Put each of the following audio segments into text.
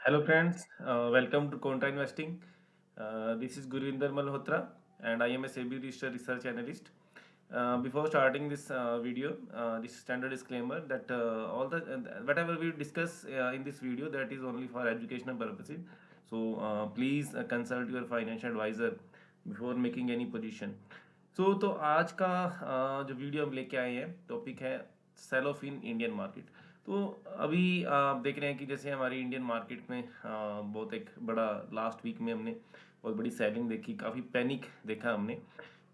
Hello friends, welcome to Contra Investing. This is Gurinder Malhotra and I am a SEBI registered research analyst. Before starting this video, this standard disclaimer that all the whatever we discuss in this video that is only for educational purposes. So please consult your financial advisor before making any position. तो आज का जो video हम लेके आए हैं topic है sell off in Indian market. तो अभी आप देख रहे हैं कि जैसे हमारी इंडियन मार्केट में बहुत एक बड़ा लास्ट वीक में हमने बहुत बड़ी सेलिंग देखी, काफ़ी पैनिक देखा हमने।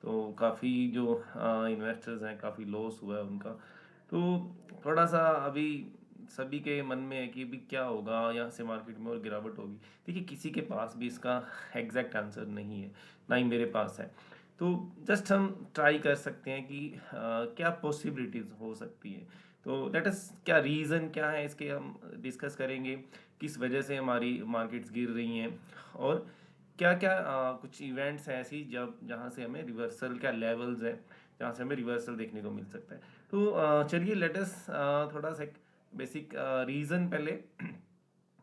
तो काफ़ी जो इन्वेस्टर्स हैं काफ़ी लॉस हुआ है उनका। तो थोड़ा सा अभी सभी के मन में है कि अभी क्या होगा, यहाँ से मार्केट में और गिरावट होगी। देखिए किसी के पास भी इसका एग्जैक्ट आंसर नहीं है, ना ही मेरे पास है। तो जस्ट हम ट्राई कर सकते हैं कि क्या पॉसिबिलिटीज़ हो सकती है। तो लेट अस क्या रीज़न क्या है इसके हम डिस्कस करेंगे, किस वजह से हमारी मार्केट्स गिर रही हैं और क्या क्या कुछ इवेंट्स हैं ऐसी जब जहाँ से हमें रिवर्सल, क्या लेवल्स हैं जहाँ से हमें रिवर्सल देखने को मिल सकता है। तो चलिए लेट अस थोड़ा सा बेसिक रीज़न पहले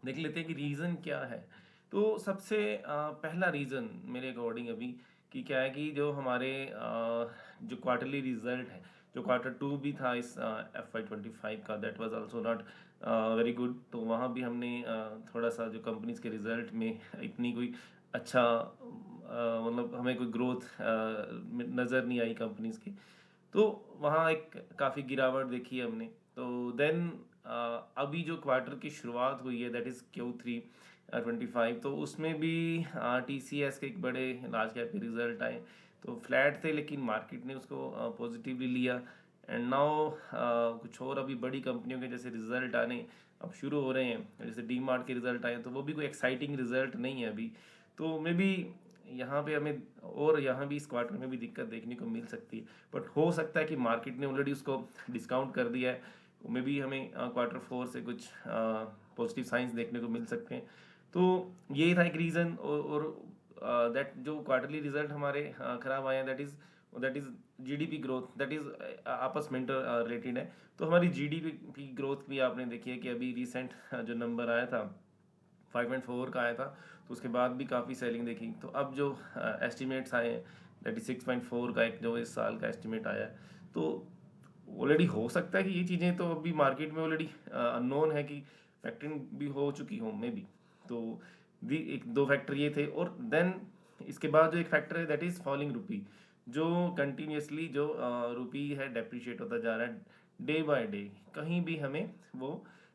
देख लेते हैं कि रीज़न क्या है। तो सबसे पहला रीज़न मेरे अकॉर्डिंग अभी कि क्या है कि जो हमारे जो क्वार्टरली रिजल्ट है, जो Q2 भी था इस FY25 का, that was also not very good. तो वहाँ भी हमने थोड़ा सा जो कंपनीज के रिजल्ट में इतनी कोई अच्छा मतलब हमें कोई ग्रोथ नज़र नहीं आई कंपनीज की। तो वहाँ एक काफ़ी गिरावट देखी है हमने। तो देन अभी जो क्वार्टर की शुरुआत हुई है दैट इज़ Q3 25, तो उसमें भी TCS के एक बड़े लार्ज कैप के रिजल्ट आए। तो फ्लैट थे लेकिन मार्केट ने उसको पॉजिटिवली लिया। एंड नाउ कुछ और अभी बड़ी कंपनियों के जैसे रिजल्ट आने अब शुरू हो रहे हैं, जैसे डी मार्ट के रिजल्ट आए, तो वो भी कोई एक्साइटिंग रिजल्ट नहीं है अभी। तो मे बी यहाँ पे हमें और यहाँ भी इस क्वार्टर में भी दिक्कत देखने को मिल सकती है। बट हो सकता है कि मार्केट ने ऑलरेडी उसको डिस्काउंट कर दिया है। मे बी हमें Q4 से कुछ पॉजिटिव साइंस देखने को मिल सकते हैं। तो ये था एक रीज़न। और दैट जो क्वार्टरली रिजल्ट हमारे खराब आए हैं that is GDP growth, that is आपस में इंटर रिलेटेड है। तो हमारी जीडीपी ग्रोथ भी आपने देखी है कि अभी रिसेंट जो नंबर आया था 5.4 का आया था, तो उसके बाद भी काफ़ी सेलिंग देखी। तो अब जो एस्टिमेट्स आए हैं दैट इज 6.4 का एक जो इस साल का एस्टिमेट आया है। तो ऑलरेडी हो सकता है कि ये चीज़ें तो अभी मार्केट में ऑलरेडी अननोन है कि फैक्टरिंग भी हो चुकी हो मे बी। तो दी एक दो फैक्टर ये थे। और देन इसके बाद जो एक फैक्टर है दैट इज़ फॉलिंग रुपी, जो कंटिन्यूसली जो रुपी है डेप्रिशिएट होता जा रहा है डे बाय डे। कहीं भी हमें वो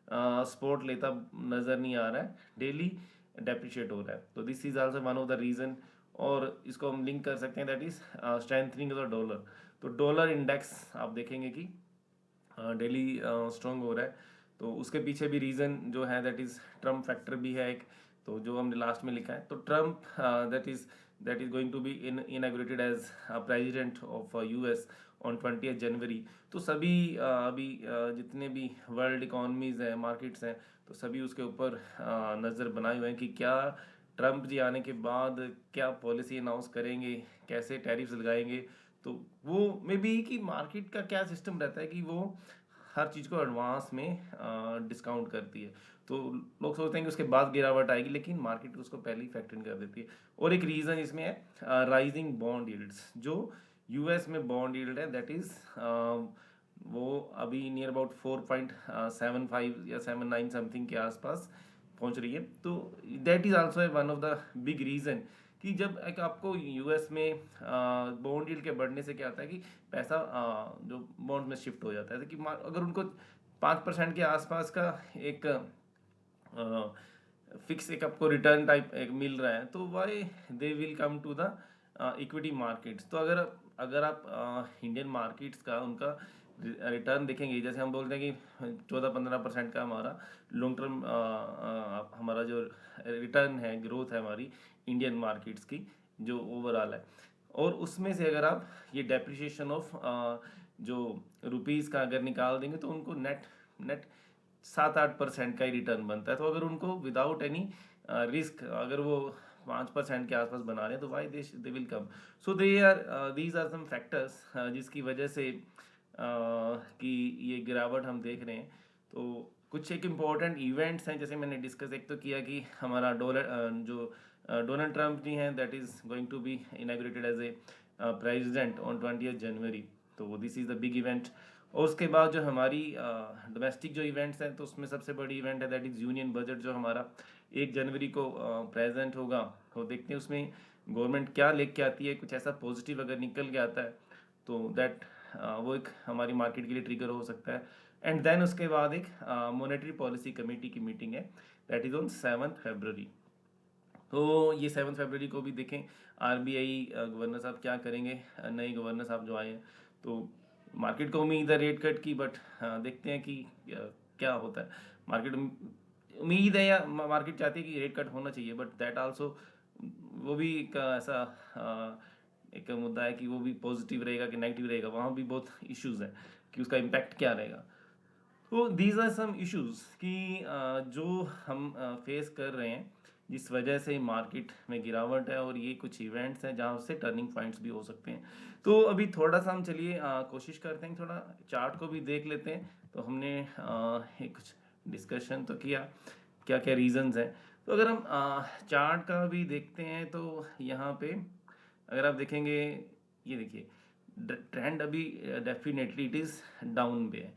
सपोर्ट लेता नज़र नहीं आ रहा है, डेली डेप्रिशिएट हो रहा है। तो this is also one of the reason. और इसको हम लिंक कर सकते हैं that is strengthening of the dollar. तो डॉलर इंडेक्स आप देखेंगे कि डेली स्ट्रॉन्ग हो रहा है। तो उसके पीछे भी रीज़न जो है दैट इज़ ट्रम्प फैक्टर भी है एक। तो जो हमने लास्ट में लिखा है, तो Trump that is going to be inaugurated as president of US on 20 January. तो सभी अभी जितने भी वर्ल्ड इकोनॉमीज हैं, मार्केट्स हैं, तो सभी उसके ऊपर नज़र बनाए हुए हैं कि क्या ट्रम्प जी आने के बाद क्या पॉलिसी अनाउंस करेंगे, कैसे टैरिफ्स लगाएंगे। तो वो मे बी कि मार्केट का क्या सिस्टम रहता है कि वो हर चीज़ को एडवांस में डिस्काउंट करती है। तो लोग सोचते हैं कि उसके बाद गिरावट आएगी, लेकिन मार्केट उसको पहले ही फैक्टर इन कर देती है। और एक रीज़न इसमें है राइजिंग बॉन्ड यील्ड्स। जो यूएस में बॉन्ड यील्ड है दैट इज़ वो अभी नियर अबाउट 4.75 या 7.9 समथिंग के आसपास पहुंच रही है। तो that is also one of the big reason कि जब एक आपको यूएस में बॉन्ड यील्ड के बढ़ने से क्या होता है कि पैसा जो बॉन्ड में शिफ्ट हो जाता है। कि अगर उनको 5% के आसपास का एक फिक्स एक आपको रिटर्न टाइप एक मिल रहा है, तो why they will come to the equity markets. तो अगर आप इंडियन मार्केट्स का उनका रिटर्न देखेंगे, जैसे हम बोलते हैं कि 14-15% का हमारा लॉन्ग टर्म हमारा जो रिटर्न है, ग्रोथ है हमारी इंडियन मार्केट्स की जो ओवरऑल है। और उसमें से अगर आप ये डेप्रिसिएशन ऑफ जो रुपीज़ का अगर निकाल देंगे तो उनको नेट नेट 7-8% का ही रिटर्न बनता है। तो अगर उनको विदाउट एनी रिस्क अगर वो 5% के आसपास बना रहे हैं, तो why they will come. So they are these are some factors जिसकी वजह से कि ये गिरावट हम देख रहे हैं। तो कुछ एक इम्पोर्टेंट इवेंट्स हैं, जैसे मैंने डिस्कस एक तो किया कि हमारा डोनाल्ड ट्रम्प जी हैं, that is going to be inaugurated as a president on 20 January, तो this is the big event. और उसके बाद जो हमारी डोमेस्टिक जो इवेंट्स हैं, तो उसमें सबसे बड़ी इवेंट है दैट इज़ यूनियन बजट, जो हमारा 1 जनवरी को प्रेजेंट होगा। तो देखते हैं उसमें गवर्नमेंट क्या लेके आती है, कुछ ऐसा पॉजिटिव अगर निकल के आता है तो दैट वो एक हमारी मार्केट के लिए ट्रिगर हो सकता है। एंड देन उसके बाद एक मॉनेटरी पॉलिसी कमेटी की मीटिंग है, दैट इज़ ऑन 7 फरवरी। तो ये 7 फरवरी को भी देखें आरबीआई गवर्नर साहब क्या करेंगे, नए गवर्नर साहब जो आए हैं। तो मार्केट को उम्मीद है रेट कट की, बट देखते हैं कि क्या होता है। मार्केट उम्मीद है या मार्केट चाहती है कि रेट कट होना चाहिए, बट दैट आल्सो वो भी एक ऐसा एक मुद्दा है कि वो भी पॉजिटिव रहेगा कि नेगेटिव रहेगा, वहाँ भी बहुत इश्यूज है कि उसका इम्पैक्ट क्या रहेगा। तो दीज आर सम इश्यूज कि जो हम फेस कर रहे हैं, जिस वजह से मार्केट में गिरावट है, और ये कुछ इवेंट्स हैं जहाँ से टर्निंग पॉइंट्स भी हो सकते हैं। तो अभी थोड़ा सा हम चलिए कोशिश करते हैं, थोड़ा चार्ट को भी देख लेते हैं। तो हमने एक कुछ डिस्कशन तो किया क्या क्या रीजंस हैं। तो अगर हम चार्ट का भी देखते हैं तो यहाँ पे अगर आप देखेंगे, ये देखिए ट्रेंड अभी डेफिनेटली इट इज़ डाउन पे है।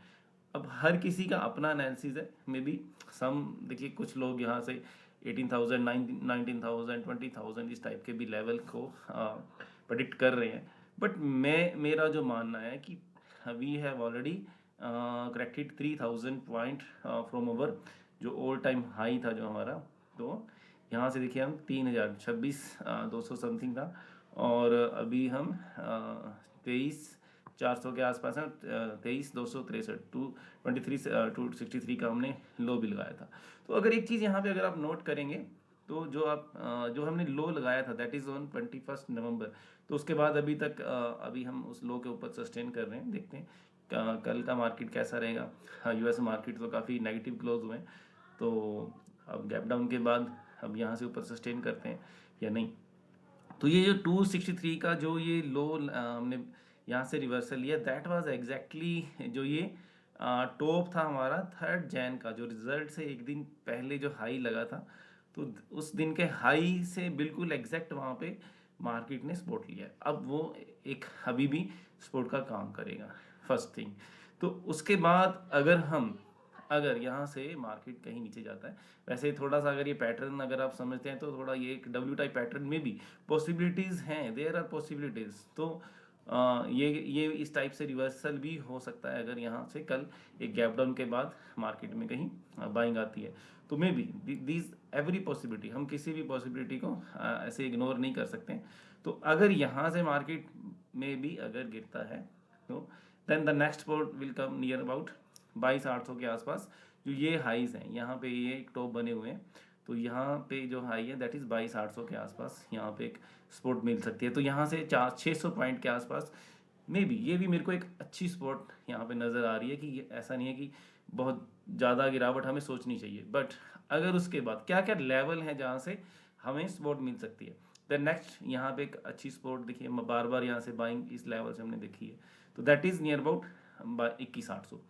अब हर किसी का अपना एनालिसिस है, मे बी सम देखिए कुछ लोग यहाँ से 18,000 19,000 20,000 इस टाइप के भी लेवल को प्रेडिक्ट कर रहे हैं। बट मेरा जो मानना है कि we have already corrected 3,000 point from over जो ओल्ड टाइम हाई था जो हमारा। तो यहाँ से देखिए हम 3,026 200 समथिंग था, और अभी हम 23,400 के आसपास हैं। 23,263 263 का हमने लो भी लगाया था। तो अगर एक चीज़ यहाँ पे अगर आप नोट करेंगे, तो जो हमने लो लगाया था दैट इज़ ऑन 21 नवंबर। तो उसके बाद अभी तक अभी हम उस लो के ऊपर सस्टेन कर रहे हैं। देखते हैं कल का मार्केट कैसा रहेगा। हाँ, यूएस मार्केट तो काफ़ी नेगेटिव क्लोज हुए हैं, तो अब गैप डाउन के बाद अब यहाँ से ऊपर सस्टेन करते हैं या नहीं। तो ये जो 263 का जो ये लो हमने यहाँ से रिवर्सल लिया, दैट वाज एग्जैक्टली जो ये टॉप था हमारा 3 जैन का, जो रिजल्ट से एक दिन पहले जो हाई लगा था। तो उस दिन के हाई से बिल्कुल एग्जैक्ट वहाँ पे मार्केट ने सपोर्ट लिया है। अब वो एक अभी भी सपोर्ट का काम करेगा, फर्स्ट थिंग। तो उसके बाद अगर यहाँ से मार्केट कहीं नीचे जाता है, वैसे थोड़ा सा अगर ये पैटर्न अगर आप समझते हैं तो थोड़ा ये एक डब्ल्यू टाइप पैटर्न में भी पॉसिबिलिटीज़ हैं, देयर आर पॉसिबिलिटीज़। तो ये इस टाइप से रिवर्सल भी हो सकता है अगर यहाँ से कल एक गैप डाउन के बाद मार्केट में कहीं बाइंग आती है। तो may be these every possibility, हम किसी भी पॉसिबिलिटी को ऐसे इग्नोर नहीं कर सकते। तो अगर यहाँ से मार्केट में भी अगर गिरता है, तो then the next spot will come near about 22,800 के आसपास। जो ये हाईज हैं, यहाँ पे ये एक टॉप बने हुए हैं, तो यहाँ पे जो हाई है दैट इज़ 22,800 के आसपास यहाँ पे एक स्पॉट मिल सकती है। तो यहाँ से 600 पॉइंट के आसपास मे बी ये भी मेरे को एक अच्छी स्पॉट यहाँ पे नज़र आ रही है। कि ये ऐसा नहीं है कि बहुत ज़्यादा गिरावट हमें सोचनी चाहिए, बट अगर उसके बाद क्या क्या लेवल हैं जहाँ से हमें स्पॉट मिल सकती है। द नेक्स्ट यहाँ पे एक अच्छी स्पॉट देखिए, बार बार यहाँ से बाइंग इस लेवल से हमने देखी है, तो दैट इज़ नियर अबाउट 21,800।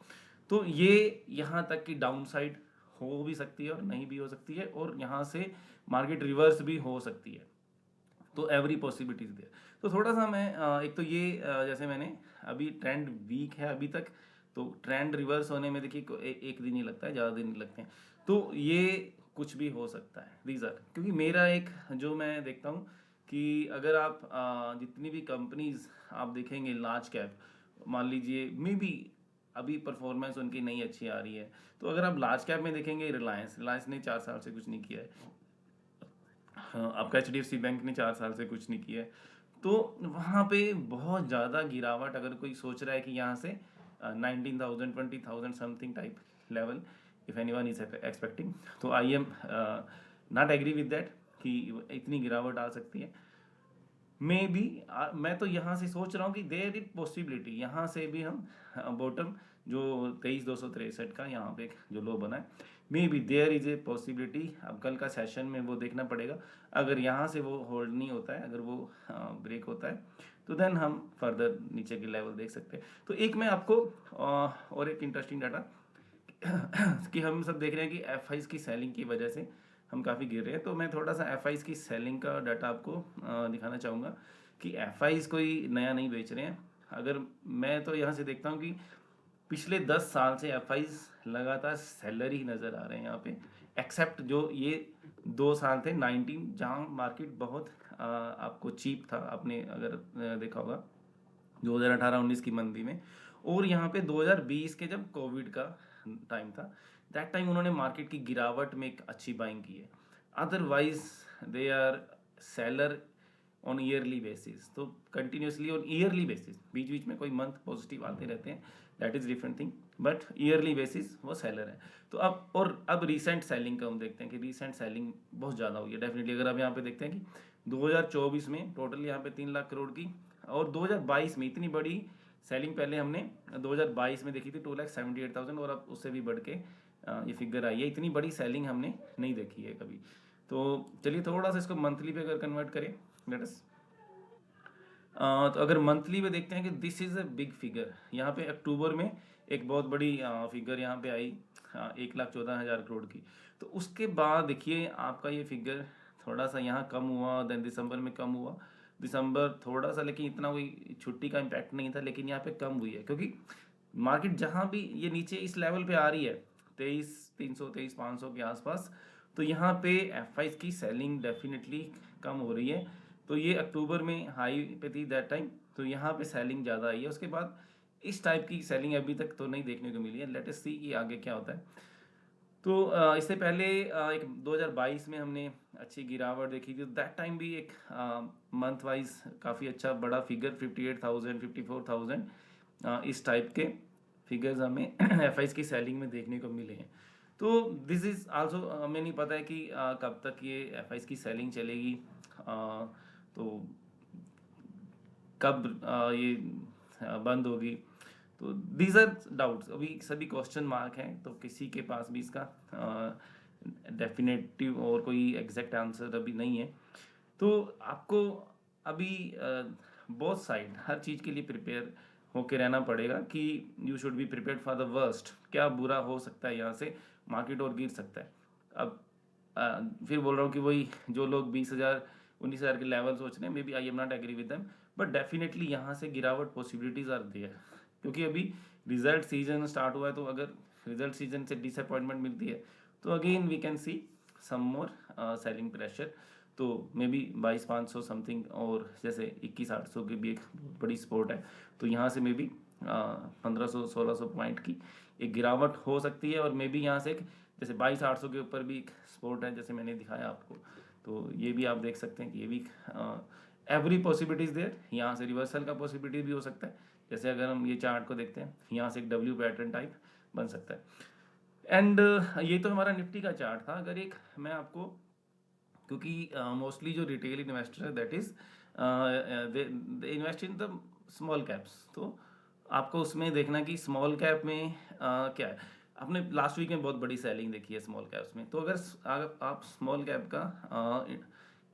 तो ये यहाँ तक की डाउन साइड हो भी सकती है और नहीं भी हो सकती है, और यहाँ से मार्केट रिवर्स भी हो सकती है। तो एवरी पॉसिबिलिटीज देयर। तो थोड़ा सा मैं एक तो ये जैसे मैंने अभी ट्रेंड वीक है अभी तक, तो ट्रेंड रिवर्स होने में देखिए एक दिन ही लगता है, ज़्यादा दिन नहीं लगते हैं। तो ये कुछ भी हो सकता है दीज आर, क्योंकि मेरा एक जो मैं देखता हूँ कि अगर आप जितनी भी कंपनीज आप देखेंगे लार्ज कैप, मान लीजिए मे बी अभी परफॉर्मेंस उनकी नहीं अच्छी आ रही है, तो अगर आप लार्ज कैप में देखेंगे रिलायंस ने 4 साल से कुछ नहीं किया है। हाँ, आपका HDFC बैंक ने 4 साल से कुछ नहीं किया है। तो वहाँ पे बहुत ज़्यादा गिरावट अगर कोई सोच रहा है कि यहाँ से 19,000 20,000 something type level if anyone is expecting, तो I am not agree with that कि इतनी गिरावट आ सकती है। मे बी मैं तो यहाँ से सोच रहा हूँ कि देयर इज पॉसिबिलिटी यहाँ से भी हम बॉटम जो 23,263 का यहाँ पे जो लो बना है, maybe there is a possibility. अब कल का सेशन में वो देखना पड़ेगा। अगर यहाँ से वो होल्ड नहीं होता है, अगर वो ब्रेक होता है, तो देन हम फर्दर नीचे के लेवल देख सकते हैं। तो एक मैं आपको और एक इंटरेस्टिंग डाटा कि हम सब देख रहे हैं कि एफ आईज की सेलिंग की वजह से हम काफ़ी गिर रहे हैं। तो मैं थोड़ा सा एफ आईज की सेलिंग का डाटा आपको दिखाना चाहूँगा कि एफ आईज कोई नया नहीं बेच रहे हैं। अगर मैं तो यहाँ से देखता हूँ कि पिछले 10 साल से एफ आईज लगातार सेलर ही नज़र आ रहे हैं यहाँ पे, एक्सेप्ट जो ये 2 साल थे 19, जहाँ मार्केट बहुत आपको चीप था, आपने अगर देखा होगा 2018-19 की मंदी में। और यहाँ पे 2020 के जब कोविड का टाइम था, दैट टाइम उन्होंने मार्केट की गिरावट में एक अच्छी बाइंग की है। Otherwise they are seller on yearly basis, तो कंटिन्यूसली ऑन ईयरली बेसिस, बीच बीच में कोई मंथ पॉजिटिव आते रहते हैं, that is different thing, but yearly basis वो सेलर है। तो अब रिसेंट सेलिंग का हम देखते हैं कि रिसेंट सेलिंग बहुत ज़्यादा हुई है डेफिनेटली। अगर आप यहाँ पे देखते हैं कि 2024 में टोटल यहाँ पे 3 लाख करोड़ की, और 2022 में इतनी बड़ी सेलिंग पहले हमने 2022 में देखी थी 2,78,000, और अब उससे भी बढ़ के ये फिगर आई है। इतनी बड़ी सेलिंग हमने नहीं देखी है कभी। तो चलिए थोड़ा सा इसको मंथली पे अगर कन्वर्ट करें, लेट अस। तो अगर मंथली में देखते हैं कि this is a big figure, यहाँ पे अक्टूबर में एक बहुत बड़ी फिगर यहाँ पे आई 1,14,000 करोड़ की। तो उसके बाद देखिए आपका ये फिगर थोड़ा सा यहाँ कम हुआ, देन दिसंबर में कम हुआ, दिसंबर थोड़ा सा, लेकिन इतना कोई छुट्टी का इम्पैक्ट नहीं था, लेकिन यहाँ पे कम हुई है क्योंकि मार्केट जहाँ भी ये नीचे इस लेवल पे आ रही है 23,300 23,500 के आसपास, तो यहाँ पे एफ आई की सेलिंग डेफिनेटली कम हो रही है। तो ये अक्टूबर में हाई पे थी दैट टाइम, तो यहाँ पे सेलिंग ज़्यादा आई है। उसके बाद इस टाइप की सेलिंग अभी तक तो नहीं देखने को मिली है, लेट अस सी कि आगे क्या होता है। तो इससे पहले एक 2022 में हमने अच्छी गिरावट देखी थी, दैट टाइम भी एक मंथ वाइज काफ़ी अच्छा बड़ा फिगर 58,000 54,000 इस टाइप के फिगर्स हमें एफ आईज की सेलिंग में देखने को मिले हैं। तो दिस इज़ आल्सो हमें नहीं पता है कि कब तक ये एफ आईज की सेलिंग चलेगी, तो कब ये बंद होगी। तो दीज आर डाउट्स, अभी सभी क्वेश्चन मार्क हैं, तो किसी के पास भी इसका डेफिनेटिव और कोई एग्जैक्ट आंसर अभी नहीं है। तो आपको अभी बोथ साइड हर चीज़ के लिए प्रिपेयर होके रहना पड़ेगा कि you should be prepare for the worst, क्या बुरा हो सकता है, यहाँ से मार्केट और गिर सकता है। अब फिर बोल रहा हूँ कि वही जो लोग 20,000 19,000 के लेवल सोच रहे हैं, maybe I am not agree with them, but definitely यहाँ से गिरावट पॉसिबिलिटीज आर देयर, क्योंकि अभी रिजल्ट सीजन स्टार्ट हुआ है। तो अगर रिजल्ट सीजन से डिसअपॉइंटमेंट मिलती है तो again we can see some more selling pressure. तो मे बी 22,500 समथिंग, और जैसे 21,800 की भी एक बड़ी सपोर्ट है, तो यहाँ से मे बी 1,500 1600 पॉइंट की एक गिरावट हो सकती है। और मे बी यहाँ से एक जैसे 22,800 के ऊपर भी एक सपोर्ट है, जैसे मैंने दिखाया आपको, तो ये भी आप देख सकते हैं कि ये भी एवरी पॉसिबिलिटीज देयर। यहाँ से रिवर्सल का पॉसिबिलिटी भी हो सकता है, जैसे अगर हम ये चार्ट को देखते हैं, यहाँ से एक डब्ल्यू पैटर्न टाइप बन सकता है। एंड ये तो हमारा निफ्टी का चार्ट था। अगर एक मैं आपको, क्योंकि मोस्टली जो रिटेल इन्वेस्टर है that is they invest in the small caps, तो आपको उसमें देखना कि स्मॉल कैप में क्या है। आपने लास्ट वीक में बहुत बड़ी सेलिंग देखी है स्मॉल कैप्स में, तो अगर आप स्मॉल कैप का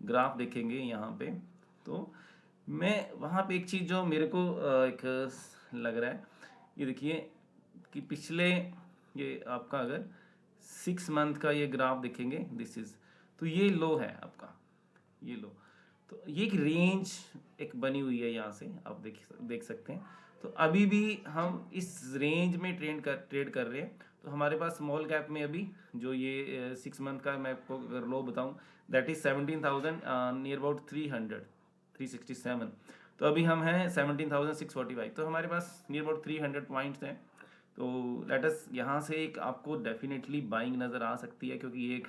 ग्राफ देखेंगे यहाँ पे, तो मैं वहाँ पे एक चीज़ जो मेरे को एक लग रहा है, ये देखिए कि पिछले ये आपका अगर 6 मंथ का ये ग्राफ देखेंगे, दिस इज, तो ये लो है आपका, ये लो। तो ये एक रेंज एक बनी हुई है, यहाँ से आप देख सकते हैं। तो अभी भी हम इस रेंज में ट्रेड कर रहे हैं। तो हमारे पास स्मॉल कैप में अभी जो ये 6 मंथ का मैं आपको अगर लो बताऊं, दैट इज 17,000 नियर अबाउट 367। तो अभी हम हैं 17,645, तो हमारे पास नियर अबाउट 300 पॉइंट्स हैं। तो लेट अस यहाँ से एक आपको डेफिनेटली बाइंग नज़र आ सकती है, क्योंकि ये एक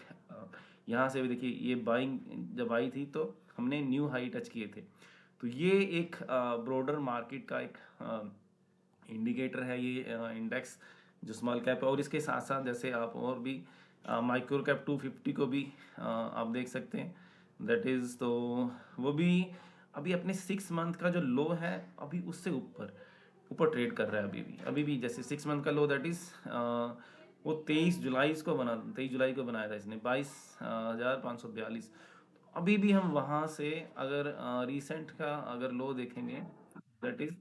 यहाँ से भी देखिए ये बाइंग जब आई थी तो हमने न्यू हाई टच किए थे। तो ये एक ब्रॉडर मार्केट का एक इंडिकेटर है, ये इंडेक्स जो स्मॉल कैप है। और इसके साथ साथ जैसे आप और भी माइक्रो कैप 250 को भी आप देख सकते हैं, दैट इज़, तो वो भी अभी अपने 6 मंथ का जो लो है अभी उससे ऊपर ऊपर ट्रेड कर रहा है अभी भी जैसे 6 मंथ का लो दैट इज़ वो 23 जुलाई को बनाया था इसने 22,542। अभी भी हम वहाँ से अगर रिसेंट का अगर लो देखेंगे, दैट इज़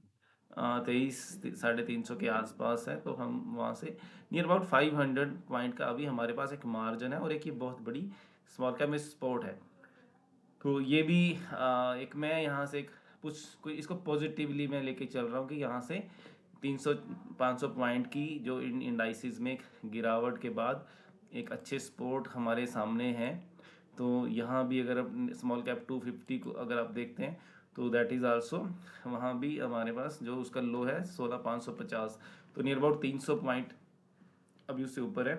23 350 के आसपास है, तो हम वहाँ से नियर अबाउट 500 पॉइंट का अभी हमारे पास एक मार्जिन है, और एक ये बहुत बड़ी स्मॉल कैप में सपोर्ट है। तो ये भी एक मैं यहाँ से एक कुछ कोई इसको पॉजिटिवली मैं लेके चल रहा हूँ कि यहाँ से 300 500 पॉइंट की जो इंडाइसिस में एक गिरावट के बाद एक अच्छे सपोर्ट हमारे सामने है। तो यहाँ भी अगर आप स्मॉल कैप 250 को अगर आप देखते हैं, तो दैट इज़ आल्सो वहाँ भी हमारे पास जो उसका लो है 16,550, तो नियर अबाउट 300 पॉइंट अभी उससे ऊपर है।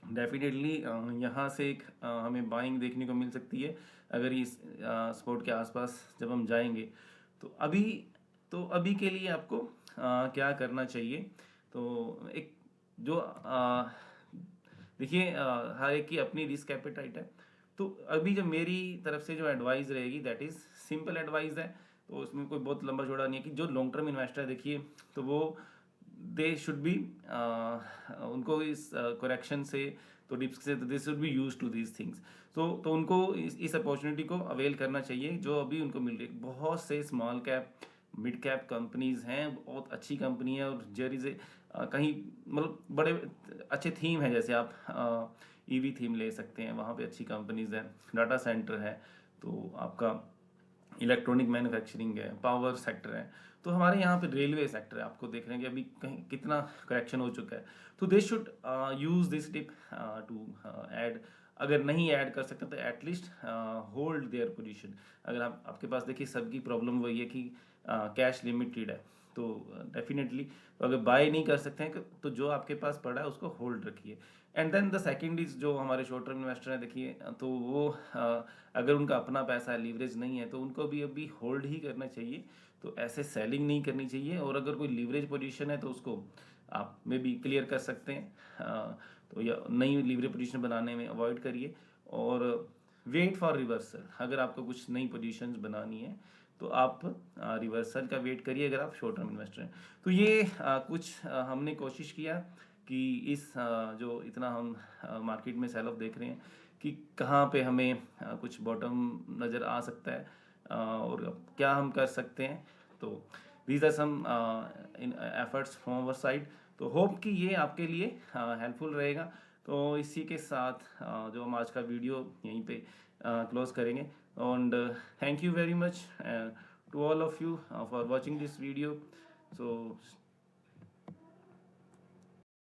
डेफिनेटली यहाँ से एक हमें बाइंग देखने को मिल सकती है अगर इस स्पोर्ट के आसपास जब हम जाएंगे। तो अभी के लिए आपको क्या करना चाहिए, तो एक जो देखिए हर एक की अपनी रिस्क एपेटाइट है। तो अभी जो मेरी तरफ से जो एडवाइस रहेगी दैट इज़ सिंपल एडवाइस है, तो उसमें कोई बहुत लंबा चौड़ा नहीं है कि जो लॉन्ग टर्म इन्वेस्टर देखिए, तो वो दे शुड बी उनको इस करेक्शन से, तो डिप्स से, तो they should be use to these things. तो उनको इस अपॉर्चुनिटी को अवेल करना चाहिए जो अभी उनको मिल रही है। बहुत से small cap mid cap companies हैं, बहुत अच्छी कंपनी है, और जेर इज कहीं मतलब बड़े अच्छे थीम है, जैसे आप ईवी थीम ले सकते हैं, वहाँ पे अच्छी कंपनीज हैं, डाटा सेंटर है, तो आपका इलेक्ट्रॉनिक मैन्युफैक्चरिंग है, पावर सेक्टर है, तो हमारे यहाँ पे रेलवे सेक्टर है। आपको देख रहे हैं कि अभी कहीं कितना करेक्शन हो चुका है, तो they should use this tip to add. अगर नहीं ऐड कर सकते तो एटलीस्ट होल्ड देयर पोजीशन। अगर आप आपके पास देखिए सबकी प्रॉब्लम वही है कि कैश लिमिटेड है, तो डेफिनेटली तो अगर बाय नहीं कर सकते हैं तो जो आपके पास पड़ा है उसको होल्ड रखिए। And then the second is जो हमारे शॉर्ट टर्म इन्वेस्टर हैं देखिए, तो वो अगर उनका अपना पैसा है, लीवरेज नहीं है, तो उनको भी अभी होल्ड ही करना चाहिए, तो ऐसे सेलिंग नहीं करनी चाहिए। और अगर कोई लीवरेज पोजीशन है तो उसको आप में भी क्लियर कर सकते हैं, तो या नई लीवरेज पोजीशन बनाने में अवॉइड करिए, और वेट फॉर रिवर्सल। अगर आपको कुछ नई पोजीशंस बनानी है तो आप रिवर्सल का वेट करिए अगर आप शॉर्ट टर्म इन्वेस्टर हैं। तो ये कुछ हमने कोशिश किया कि इस जो इतना हम मार्केट में सेल ऑफ देख रहे हैं कि कहाँ पे हमें कुछ बॉटम नज़र आ सकता है, और क्या हम कर सकते हैं। तो these are some in efforts from our side. तो होप कि ये आपके लिए हेल्पफुल रहेगा। तो इसी के साथ जो हम आज का वीडियो यहीं पे क्लोज करेंगे, and thank you very much to all of you for watching this video. So